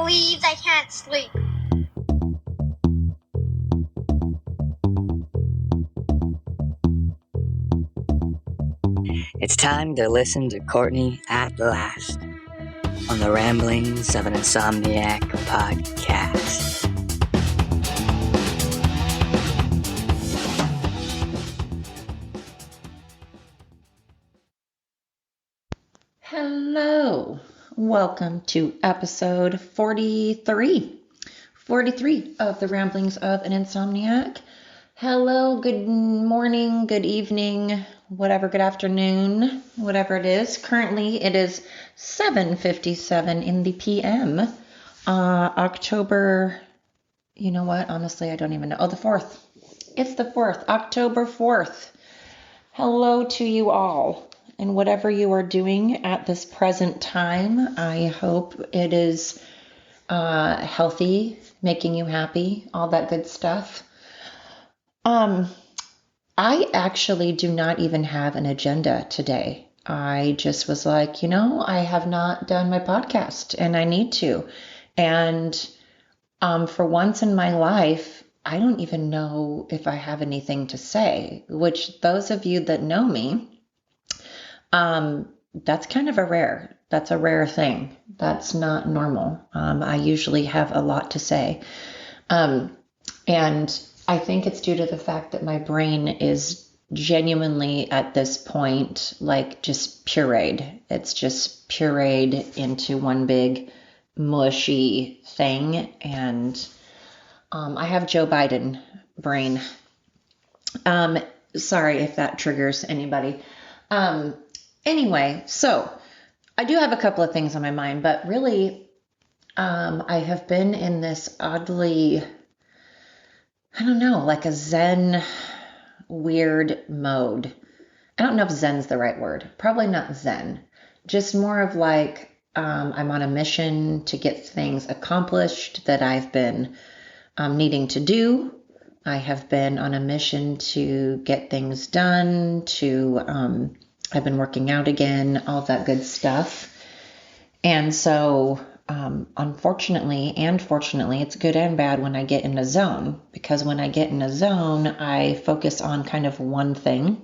believes I can't sleep. It's time to listen to Courtney at last on the Ramblings of an Insomniac podcast. Hello, welcome to episode 43 of the Ramblings of an Insomniac. Hello, good morning, good evening, whatever, good afternoon, whatever it is. Currently, it is 7:57 in the PM, October, you know what, honestly, I don't even know. Oh, the 4th. It's the 4th, October 4th. Hello to you all. And whatever you are doing at this present time, I hope it is healthy, making you happy, all that good stuff. I actually do not even have an agenda today. I just was like, I have not done my podcast and I need to. And for once in my life, I don't even know if I have anything to say, which those of you that know me, that's kind of that's a rare thing. That's not normal. I usually have a lot to say. And I think it's due to the fact that my brain is genuinely at this point, like just pureed. It's just pureed into one big mushy thing. And I have Joe Biden brain. Sorry if that triggers anybody. Anyway, so I do have a couple of things on my mind, but really, I have been in this oddly, I don't know, like a Zen weird mode. I don't know if Zen's the right word. Probably not Zen. Just more of like, I'm on a mission to get things accomplished that I've been needing to do. I have been on a mission to get things done, I've been working out again, all that good stuff. And so, unfortunately and fortunately, it's good and bad when I get in a zone, because when I get in a zone, I focus on kind of one thing,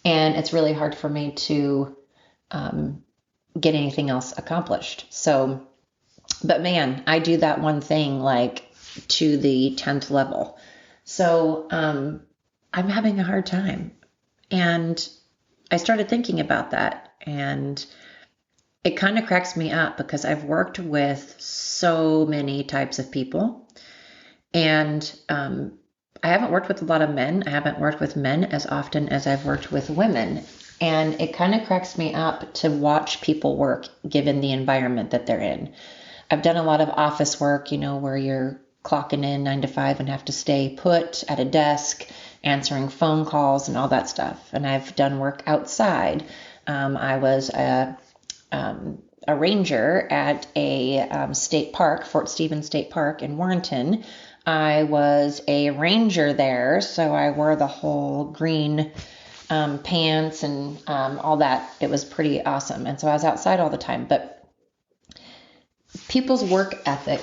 and it's really hard for me to get anything else accomplished. So, but man, I do that one thing like to the 10th level. So, I'm having a hard time. And I started thinking about that, and it kind of cracks me up because I've worked with so many types of people, and I haven't worked with a lot of men. I haven't worked with men as often as I've worked with women, and it kind of cracks me up to watch people work given the environment that they're in. I've done a lot of office work, where you're clocking in 9 to 5 and have to stay put at a desk, answering phone calls and all that stuff. And I've done work outside. I was a ranger at a state park, Fort Stevens State Park in Warrenton. I was a ranger there, so I wore the whole green pants and all that. It was pretty awesome. And so I was outside all the time. But people's work ethic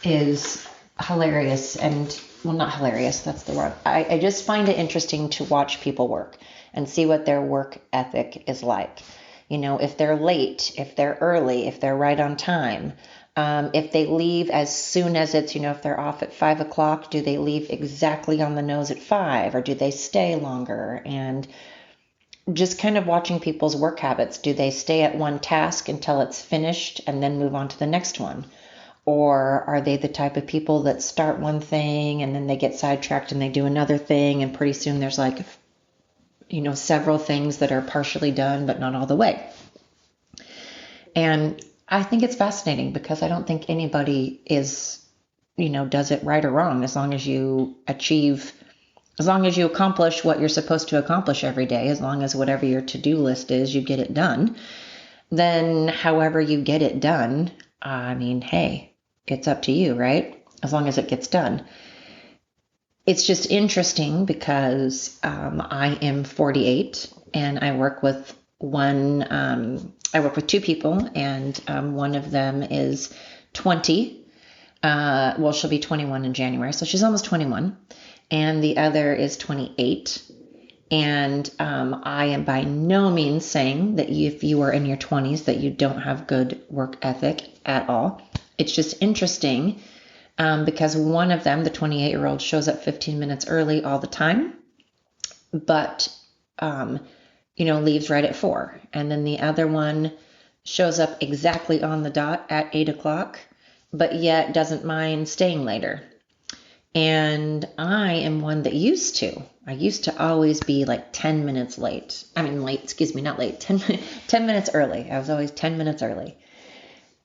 is hilarious, and well, not hilarious, that's the word. I just find it interesting to watch people work and see what their work ethic is like. If they're late, if they're early, if they're right on time, if they leave as soon as it's, if they're off at 5 o'clock, do they leave exactly on the nose at 5, or do they stay longer? And just kind of watching people's work habits. Do they stay at one task until it's finished and then move on to the next one? Or are they the type of people that start one thing and then they get sidetracked and they do another thing, and pretty soon there's like, several things that are partially done but not all the way. And I think it's fascinating because I don't think anybody is, does it right or wrong, as long as you accomplish what you're supposed to accomplish every day, as long as whatever your to-do list is, you get it done. Then however you get it done, hey, it's up to you, right? As long as it gets done. It's just interesting because I am 48 and I work with two people, and one of them is 20. Well, she'll be 21 in January, so she's almost 21. And the other is 28. And I am by no means saying that if you are in your 20s that you don't have good work ethic at all. It's just interesting because one of them, the 28-year-old, shows up 15 minutes early all the time, but leaves right at 4. And then the other one shows up exactly on the dot at 8 o'clock, but yet doesn't mind staying later. And I am one that used to always be like 10 minutes late. I mean, late, excuse me, not late, 10 minutes early. I was always 10 minutes early.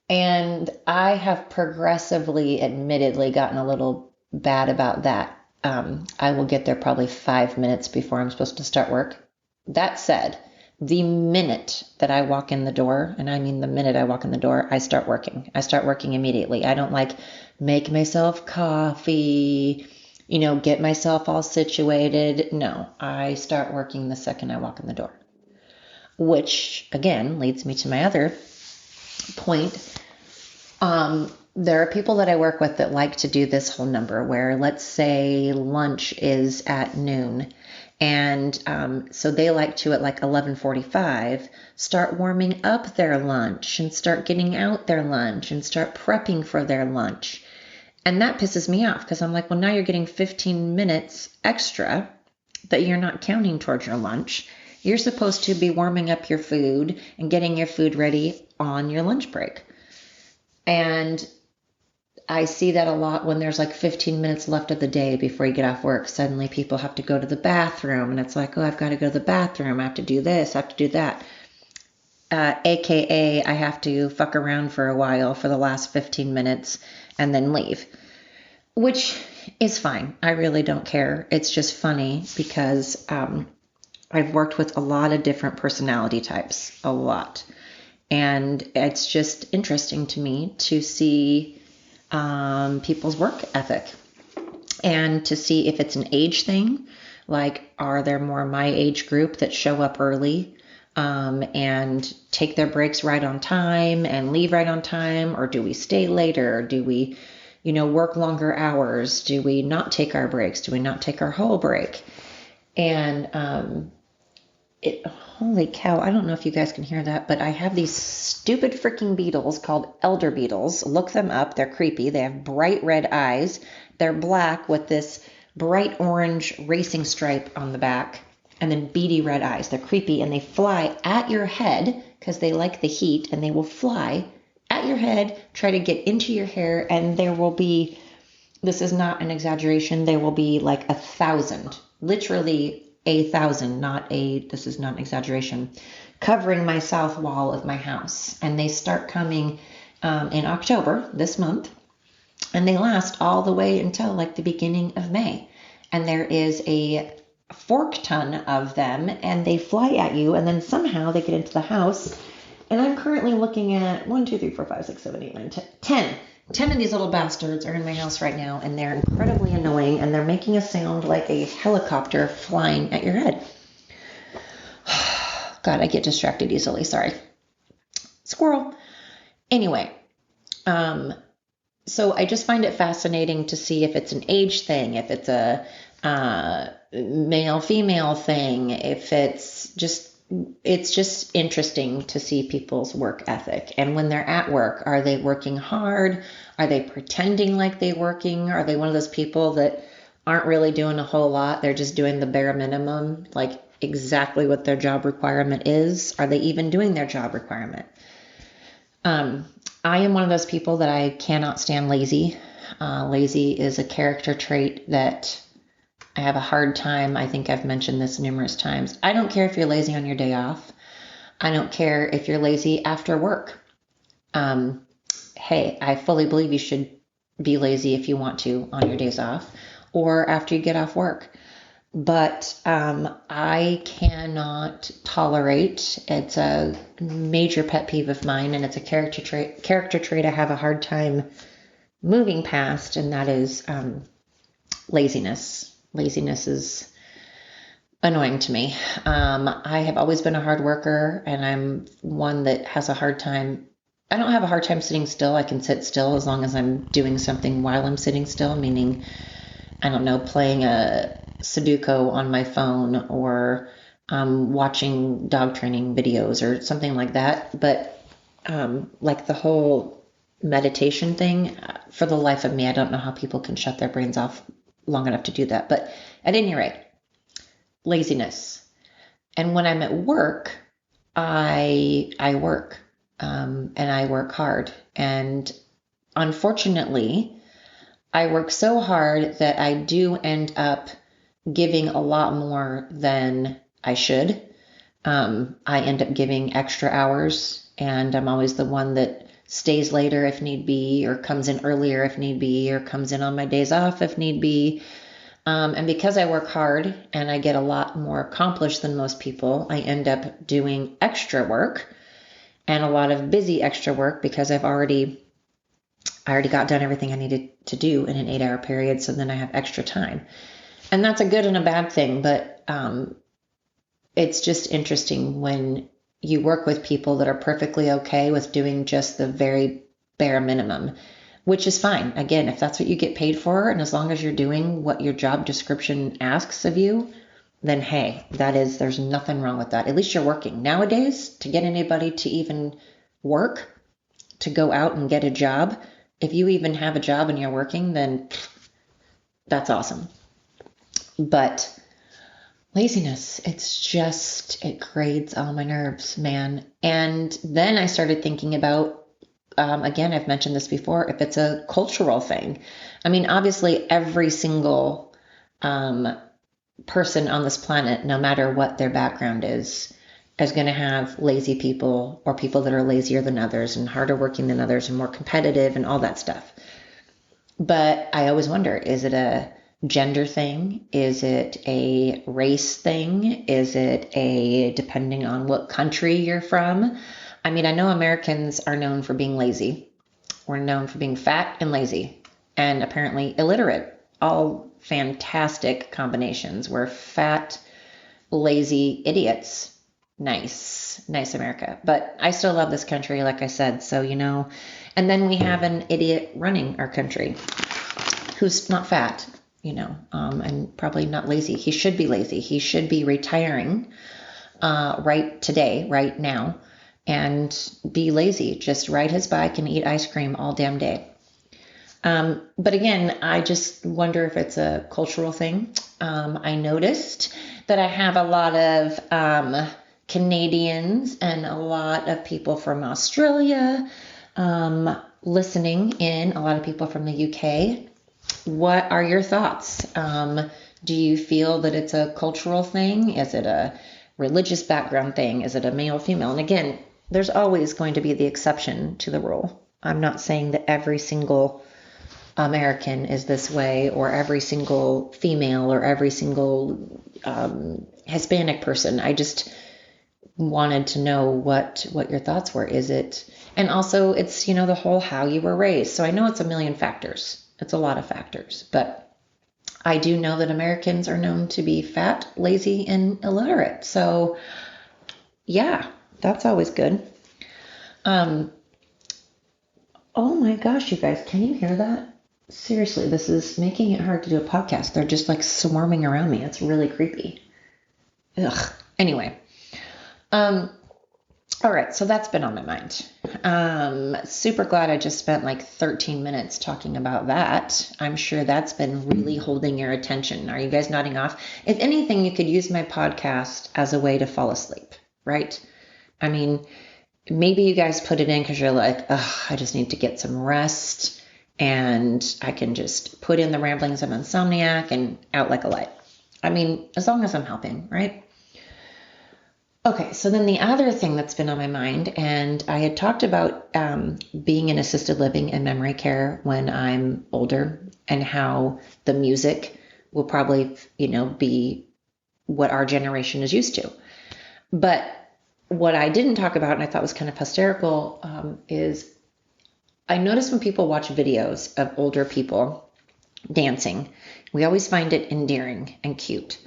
And I have progressively, admittedly, gotten a little bad about that. I will get there probably 5 minutes before I'm supposed to start work. That said, the minute that I walk in the door, and I mean the minute I walk in the door, I start working. I start working immediately. I don't make myself coffee, get myself all situated. No, I start working the second I walk in the door, which again leads me to my other point. There are people that I work with that like to do this whole number where, let's say, lunch is at noon. And so they like to, at like 11:45, start warming up their lunch and start getting out their lunch and start prepping for their lunch. And that pisses me off because I'm like, well, now you're getting 15 minutes extra that you're not counting towards your lunch. You're supposed to be warming up your food and getting your food ready on your lunch break. And I see that a lot when there's like 15 minutes left of the day before you get off work. Suddenly people have to go to the bathroom and it's like, oh, I've got to go to the bathroom. I have to do this. I have to do that. AKA I have to fuck around for a while for the last 15 minutes and then leave, which is fine. I really don't care. It's just funny because I've worked with a lot of different personality types, a lot. And it's just interesting to me to see people's work ethic and to see if it's an age thing. Like, are there more my age group that show up early and take their breaks right on time and leave right on time? Or do we stay later? Do we, work longer hours? Do we not take our breaks? Do we not take our whole break? And holy cow, I don't know if you guys can hear that, but I have these stupid freaking beetles called elder beetles. Look them up. They're creepy. They have bright red eyes. They're black with this bright orange racing stripe on the back and then beady red eyes. They're creepy and they fly at your head because they like the heat, and they will fly at your head, try to get into your hair, and there will be, this is not an exaggeration, there will be like 1,000, literally 1,000, this is not an exaggeration, covering my south wall of my house. And they start coming in October, this month, and they last all the way until like the beginning of May. And there is a fork ton of them, and they fly at you, and then somehow they get into the house. And I'm currently looking at 1, 2, 3, 4, 5, 6, 7, 8, 9, 10. 10 of these little bastards are in my house right now, and they're incredibly annoying, and they're making a sound like a helicopter flying at your head. God, I get distracted easily. Sorry. Squirrel. Anyway, so I just find it fascinating to see if it's an age thing, if it's a male-female thing, if it's just interesting to see people's work ethic. And when they're at work, are they working hard? Are they pretending like they're working? Are they one of those people that aren't really doing a whole lot? They're just doing the bare minimum, like exactly what their job requirement is. Are they even doing their job requirement? I am one of those people that I cannot stand lazy. Lazy is a character trait that I have a hard time. I think I've mentioned this numerous times. I don't care if you're lazy on your day off. I don't care if you're lazy after work. Hey, I fully believe you should be lazy if you want to on your days off or after you get off work. But I cannot tolerate, it's a major pet peeve of mine, and it's a character trait I have a hard time moving past, and that is laziness. Laziness is annoying to me. I have always been a hard worker, and I'm one that has a hard time I don't have a hard time sitting still. I can sit still as long as I'm doing something while I'm sitting still, meaning, I don't know, playing a Sudoku on my phone or watching dog training videos or something like that. But like the whole meditation thing, for the life of me, I don't know how people can shut their brains off long enough to do that. But at any rate, laziness. And when I'm at work, I work, and I work hard. And unfortunately, I work so hard that I do end up giving a lot more than I should. I end up giving extra hours, and I'm always the one that stays later if need be, or comes in earlier if need be, or comes in on my days off if need be. And because I work hard and I get a lot more accomplished than most people, I end up doing extra work and a lot of busy extra work because I already got done everything I needed to do in an 8-hour period. So then I have extra time. And that's a good and a bad thing. But it's just interesting when you work with people that are perfectly okay with doing just the very bare minimum, which is fine. Again, if that's what you get paid for, and as long as you're doing what your job description asks of you, then hey, there's nothing wrong with that. At least you're working. Nowadays, to get anybody to even work, to go out and get a job, if you even have a job and you're working, then that's awesome. But laziness, it grades all my nerves, man. And then I started thinking about, again, I've mentioned this before, if it's a cultural thing. I mean, obviously, every single person on this planet, no matter what their background is going to have lazy people or people that are lazier than others and harder working than others and more competitive and all that stuff. But I always wonder, is it a gender thing? Is it a race thing? Is it depending on what country you're from? I mean, I know Americans are known for being lazy. We're known for being fat and lazy and apparently illiterate. All fantastic combinations. We're fat, lazy idiots. Nice America. But I still love this country, like I said. So, and then we have an idiot running our country who's not fat, and probably not lazy. He should be lazy. He should be retiring right today, right now, and be lazy. Just ride his bike and eat ice cream all damn day. But again, I just wonder if it's a cultural thing. I noticed that I have a lot of Canadians and a lot of people from Australia listening in, a lot of people from the UK. What are your thoughts? Do you feel that it's a cultural thing? Is it a religious background thing? Is it a male, female? And again, there's always going to be the exception to the rule. I'm not saying that every single American is this way, or every single female, or every single Hispanic person. I just wanted to know what your thoughts were. Is it, and also it's, the whole how you were raised. So I know it's a million factors. It's a lot of factors, but I do know that Americans are known to be fat, lazy, and illiterate. So yeah, that's always good. Oh my gosh, you guys, can you hear that? Seriously, this is making it hard to do a podcast. They're just like swarming around me. It's really creepy. Ugh. Anyway. All right. So that's been on my mind. Super glad I just spent like 13 minutes talking about that. I'm sure that's been really holding your attention. Are you guys nodding off? If anything, you could use my podcast as a way to fall asleep, right? I mean, maybe you guys put it in because you're like, I just need to get some rest. And I can just put in the ramblings of Insomniac and out like a light. I mean, as long as I'm helping, right? Okay, so then the other thing that's been on my mind, and I had talked about being in assisted living and memory care when I'm older, and how the music will probably, be what our generation is used to. But what I didn't talk about, and I thought was kind of hysterical, is I notice when people watch videos of older people dancing, we always find it endearing and cute.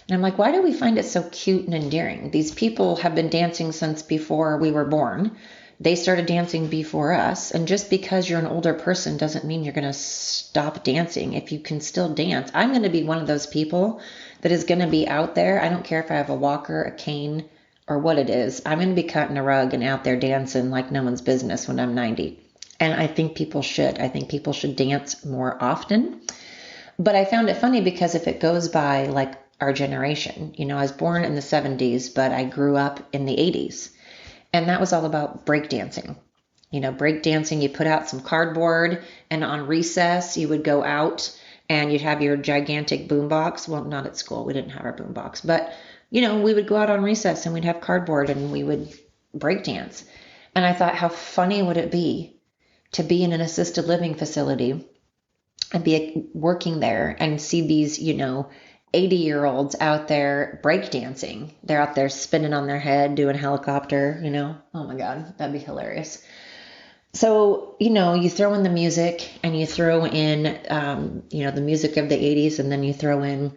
And I'm like, why do we find it so cute and endearing? These people have been dancing since before we were born. They started dancing before us. And just because you're an older person doesn't mean you're going to stop dancing. If you can still dance, I'm going to be one of those people that is going to be out there. I don't care if I have a walker, a cane, or what it is. I'm going to be cutting a rug and out there dancing like no one's business when I'm 90. And I think people should. I think people should dance more often. But I found it funny because if it goes by like our generation, I was born in the 70s, but I grew up in the 80s. And that was all about breakdancing. Breakdancing, you put out some cardboard, and on recess, you would go out and you'd have your gigantic boombox. Well, not at school. We didn't have our boombox. But, we would go out on recess and we'd have cardboard and we would breakdance. And I thought, how funny would it be to be in an assisted living facility and be working there and see these, 80-year-olds out there breakdancing. They're out there spinning on their head, doing helicopter, Oh my God, that'd be hilarious. So, you throw in the music and you throw in, the music of the 80s, and then you throw in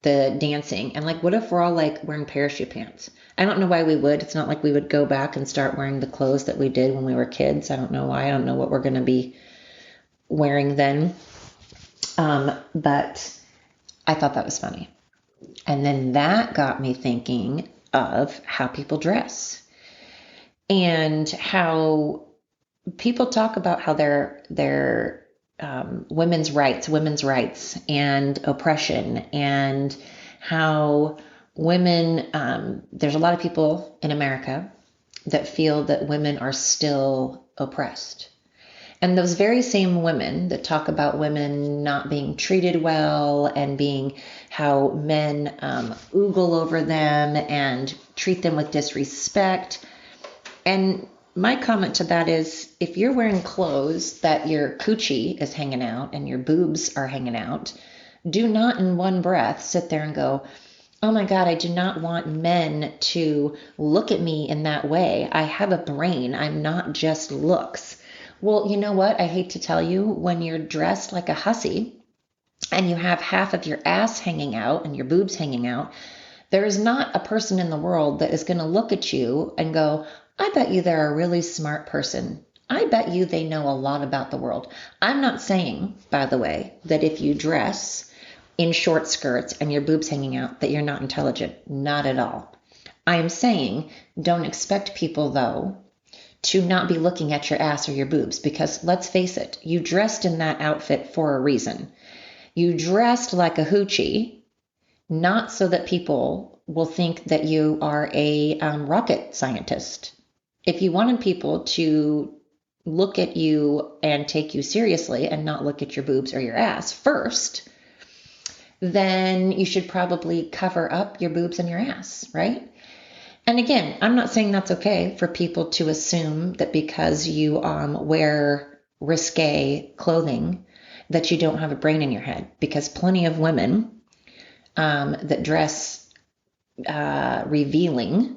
the dancing. And like, what if we're all like wearing parachute pants? I don't know why we would. It's not like we would go back and start wearing the clothes that we did when we were kids. I don't know why. I don't know what we're going to be wearing then. But I thought that was funny. And then that got me thinking of how people dress and how people talk about how they're women's rights and oppression, and how women, there's a lot of people in America that feel that women are still oppressed. And those very same women that talk about women not being treated well and being how men oogle over them and treat them with disrespect. And my comment to that is, if you're wearing clothes that your coochie is hanging out and your boobs are hanging out, do not in one breath sit there and go, oh my God, I do not want men to look at me in that way. I have a brain. I'm not just looks. Well, you know what? I hate to tell you, when you're dressed like a hussy and you have half of your ass hanging out and your boobs hanging out, there is not a person in the world that is going to look at you and go, I bet you they're a really smart person. I bet you they know a lot about the world. I'm not saying, by the way, that if you dress in short skirts and your boobs hanging out, that you're not intelligent. Not at all. I am saying, don't expect people, though, to not be looking at your ass or your boobs, because let's face it, you dressed in that outfit for a reason. You dressed like a hoochie, not so that people will think that you are a rocket scientist. If you wanted people to look at you and take you seriously and not look at your boobs or your ass first, then you should probably cover up your boobs and your ass, right? And again, I'm not saying that's okay for people to assume that because you wear risque clothing that you don't have a brain in your head, because plenty of women that dress revealing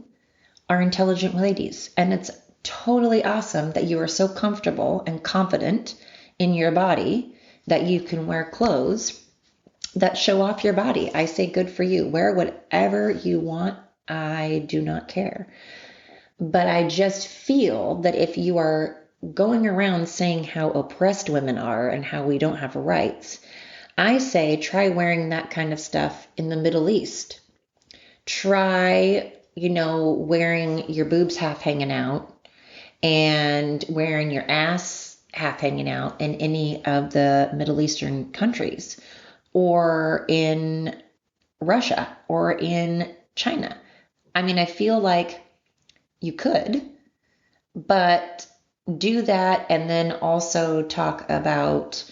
are intelligent ladies. And it's totally awesome that you are so comfortable and confident in your body that you can wear clothes that show off your body. I say good for you. Wear whatever you want. I do not care. But I just feel that if you are going around saying how oppressed women are and how we don't have rights, I say try wearing that kind of stuff in the Middle East. Try, wearing your boobs half hanging out and wearing your ass half hanging out in any of the Middle Eastern countries, or in Russia, or in China. I mean, I feel like you could, but do that and then also talk about,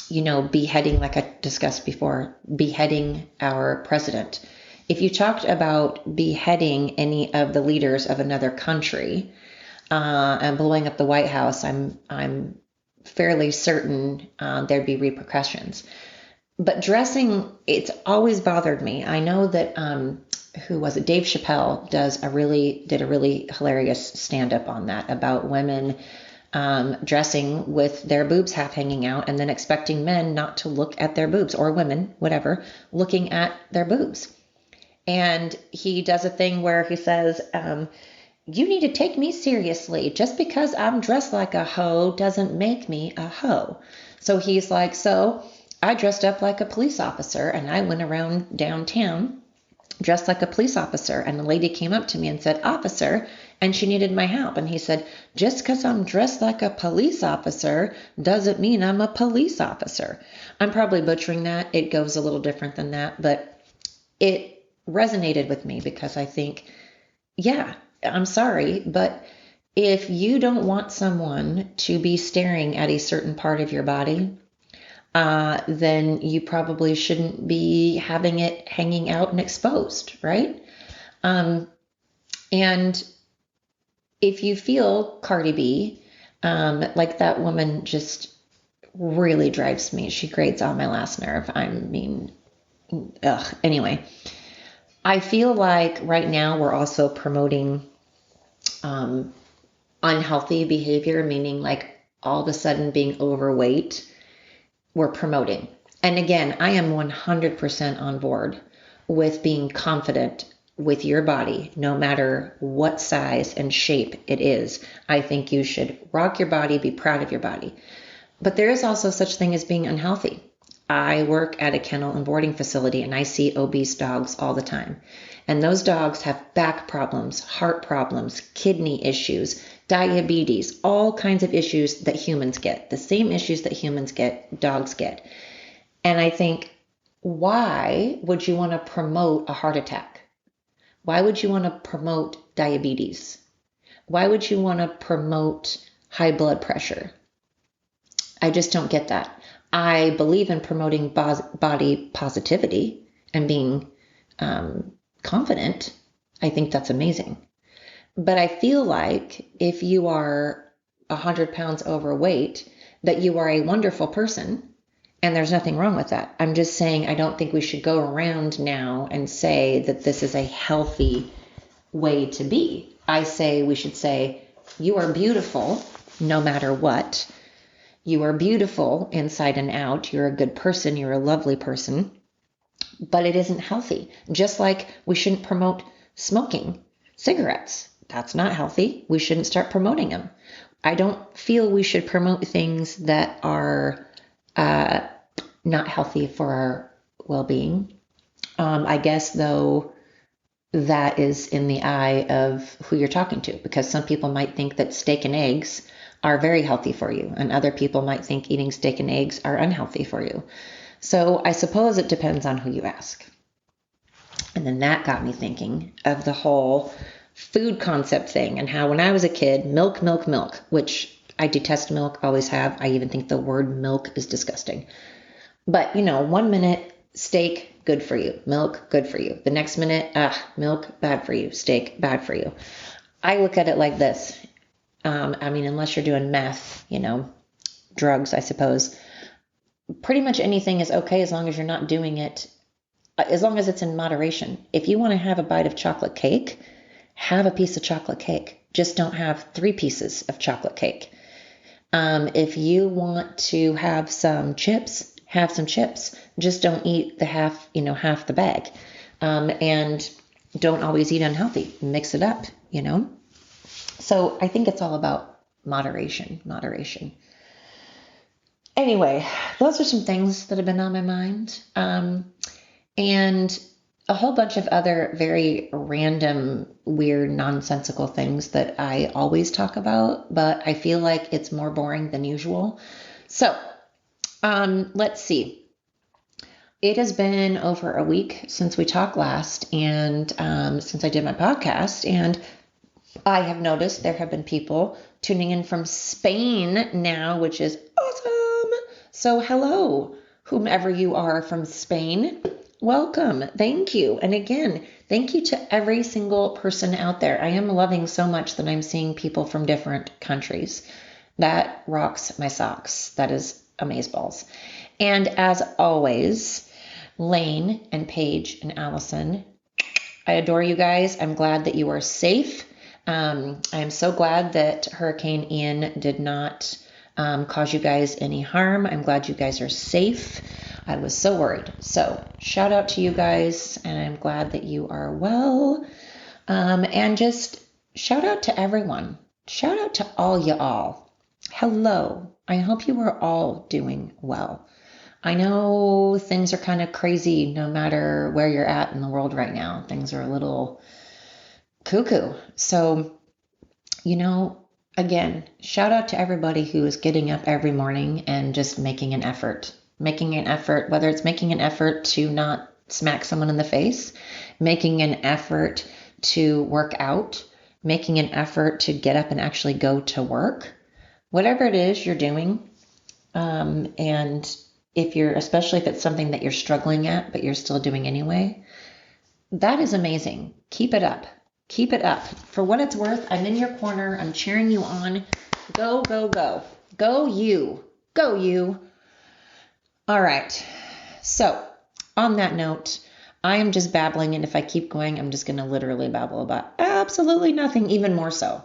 beheading, like I discussed before, beheading our president. If you talked about beheading any of the leaders of another country and blowing up the White House, I'm fairly certain there'd be repercussions. But dressing, it's always bothered me. I know that, who was it? Dave Chappelle did a really hilarious stand-up on that, about women dressing with their boobs half hanging out and then expecting men not to look at their boobs, or women, whatever, looking at their boobs. And he does a thing where he says, you need to take me seriously. Just because I'm dressed like a hoe doesn't make me a hoe. So he's like, so I dressed up like a police officer and I went around downtown dressed like a police officer. And the lady came up to me and said, officer, and she needed my help. And he said, just because I'm dressed like a police officer doesn't mean I'm a police officer. I'm probably butchering that. It goes a little different than that, but it resonated with me because I think, yeah, I'm sorry, but if you don't want someone to be staring at a certain part of your body, then you probably shouldn't be having it hanging out and exposed, right? And if you feel Cardi B, like that woman just really drives me. She grates on my last nerve. I mean, ugh. Anyway, I feel like right now we're also promoting unhealthy behavior, meaning like all of a sudden being overweight, we're promoting. And again, I am 100% on board with being confident with your body, no matter what size and shape it is. I think you should rock your body, be proud of your body. But there is also such thing as being unhealthy. I work at a kennel and boarding facility and I see obese dogs all the time. And those dogs have back problems, heart problems, kidney issues, diabetes, all kinds of issues that humans get. The same issues that humans get, dogs get. And I think, why would you want to promote a heart attack? Why would you want to promote diabetes? Why would you want to promote high blood pressure? I just don't get that. I believe in promoting body positivity and being confident. I think that's amazing. But I feel like if you are 100 pounds overweight, that you are a wonderful person, and there's nothing wrong with that. I'm just saying I don't think we should go around now and say that this is a healthy way to be. I say we should say, you are beautiful no matter what. You are beautiful inside and out. You're a good person. You're a lovely person. But it isn't healthy. Just like we shouldn't promote smoking cigarettes. That's not healthy. We shouldn't start promoting them. I don't feel we should promote things that are not healthy for our well-being. I guess, though, that is in the eye of who you're talking to, because some people might think that steak and eggs are very healthy for you, and other people might think eating steak and eggs are unhealthy for you. So I suppose it depends on who you ask. And then that got me thinking of the whole food concept thing and how when I was a kid, milk, which I detest milk, always have. I even think the word milk is disgusting. But, 1 minute, steak, good for you. Milk, good for you. The next minute, milk, bad for you. Steak, bad for you. I look at it like this. Unless you're doing meth, drugs, I suppose. Pretty much anything is okay as long as you're not doing it, as long as it's in moderation. If you want to have a bite of chocolate cake, have a piece of chocolate cake. Just don't have 3 pieces of chocolate cake. If you want to have some chips, have some chips. Just don't eat the half the bag. And don't always eat unhealthy. Mix it up, So I think it's all about moderation. Anyway, those are some things that have been on my mind. And a whole bunch of other very random, weird, nonsensical things that I always talk about, but I feel like it's more boring than usual. So, let's see. It has been over a week since we talked last, and since I did my podcast, and I have noticed there have been people tuning in from Spain now, which is awesome. So hello, whomever you are from Spain. Welcome. Thank you. And again, thank you to every single person out there. I am loving so much that I'm seeing people from different countries. That rocks my socks. That is amazeballs. And as always, Lane and Paige and Allison, I adore you guys. I'm glad that you are safe. I am so glad that Hurricane Ian did not cause you guys any harm. I'm glad you guys are safe. I was so worried. So shout out to you guys, and I'm glad that you are well. And just shout out to everyone. Shout out to all y'all. Hello. I hope you are all doing well. I know things are kind of crazy no matter where you're at in the world right now. Things are a little cuckoo. So, again, shout out to everybody who is getting up every morning and just making an effort. Making an effort, whether it's making an effort to not smack someone in the face, making an effort to work out, making an effort to get up and actually go to work, whatever it is you're doing. And especially if it's something that you're struggling at, but you're still doing anyway, that is amazing. Keep it up. Keep it up. For what it's worth, I'm in your corner. I'm cheering you on. Go, go, go. Go you. Go you. All right. So on that note, I am just babbling. And if I keep going, I'm just going to literally babble about absolutely nothing, even more so.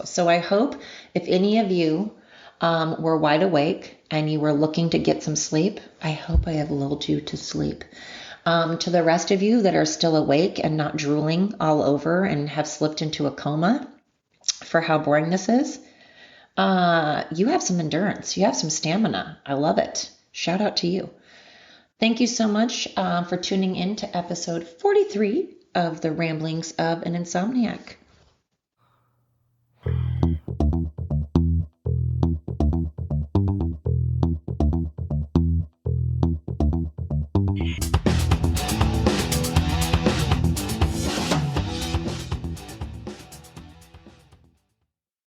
So I hope if any of you were wide awake and you were looking to get some sleep, I hope I have lulled you to sleep. To the rest of you that are still awake and not drooling all over and have slipped into a coma for how boring this is, you have some endurance. You have some stamina. I love it. Shout out to you. Thank you so much for tuning in to episode 43 of the Ramblings of an Insomniac.